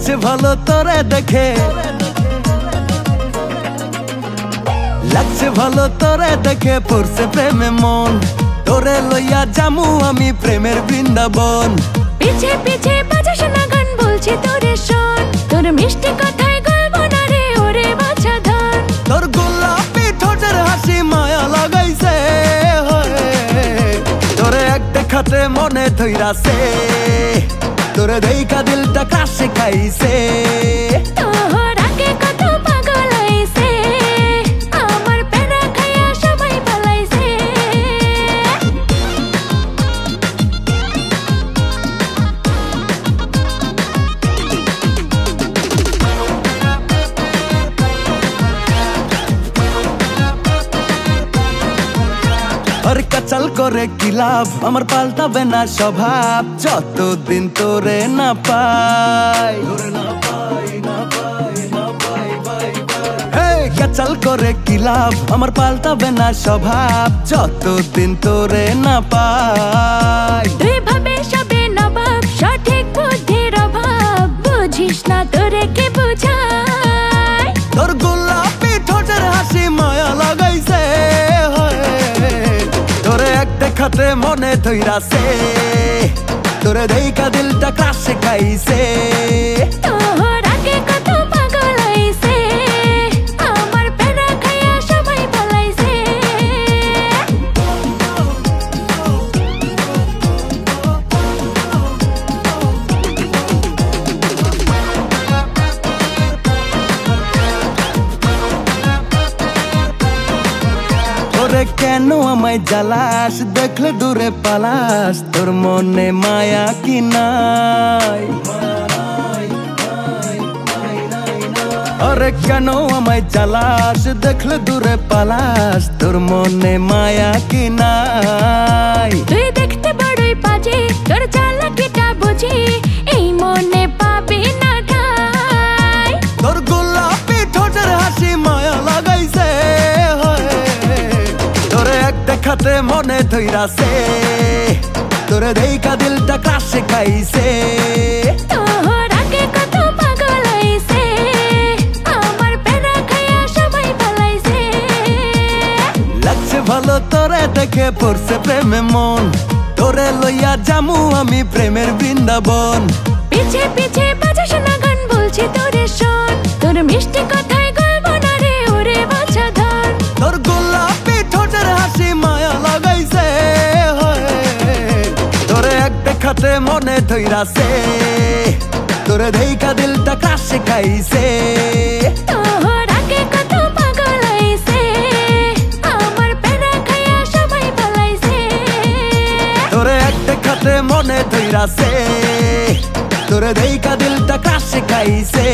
লাগছে ভালো তোরে দেখে, লাগছে ভালো তোরে দেখে, পড়ছে প্রেমে মন, তোরে লইয়া জামু আমি প্রেমের বৃন্দাবন। পিছে পিছে বাজাস না গান, বলছি তোরে শোন, তোর মিষ্টি কথায় গল্প না রে ওরে বাছা ধন। তোর গোলাপি ঠোঁটের হাসি মায়া লাগাইছে, তোরে এক দেখাতে মনে ধইরাছে, তোরে দেইখা দিলটা কাছে খাইছে। তোর আগে কত পাগল হইছে, আমার প্যারা খাইয়া সবাই পালাইছে। আর কাচাল করে কি লাভ, আমার পাল্টাবে না স্বভাব, যতদিন তোরে না পাই। কাচাল করে কি লাভ, আমার পাল্টাবে না স্বভাব, যতদিন তোরে না পাই। তুই ভাবে সবে নবাব, সঠিক বুদ্ধির অভাব, বুঝিস না তোরে কে বুঝায়। তোর গোলাপি ঠোঁটের হাসি মায়া লাগাইছে, তোরে এক দেখাতে মনে ধইরাছে, তোরে দেইখা দিলটা কাছে খাইছে। তোর আগে কত পাগল হইছে, আমার প্যারা খাইয়া সবাই পালাইছে। তোরে কেন আমায় জ্বালাস, দেখলে দূরে পালাস, তোর মনে মায়া কি নাই? আরে কেন আমায় জ্বালাস, দেখলে দূরে পালাস, তোর মনে মায়া কি নাই? তুই দেখতে বড়ই বাজে, তোর চালাকিটা বুঝি, এই মনে পাবি না ঠাই। তোর গোলাপি ঠোঁটের হাসি মায়া লাগাইছে, তোরে এক দেখাতে মনে ধইরাছে, তোরে দেইখা দিলটা কাছে খাইছে। তোর আগে কত পাগল হইছে, আমার প্যারা খাইয়া সবাই পালাইছে। লাগছে ভালো তোরে দেখে, পড়ছে প্রেমে মন, তোরে লইয়া জামু আমি প্রেমের বৃন্দাবন। পিছে পিছে বাজাস না গান, বলছি তোরে শোন, তোর মিষ্টি কথায় গল্প না রে ওরে বাছা ধন। তোর গোলাপি ঠোঁটের হাসি মায়া লাগাইছে, তোরে এক দেখাতে মনে ধইরাছে, তোরে দেইখা দিলটা কাছে খাইছে। তোর আগে কত পাগল হইছে, আমার প্যারা খাইয়া সবাই পালাইছে। তোরে এক দেখাতে মনে ধইরাছে, তোরে দেইখা দিলটা কাছে খাইছে।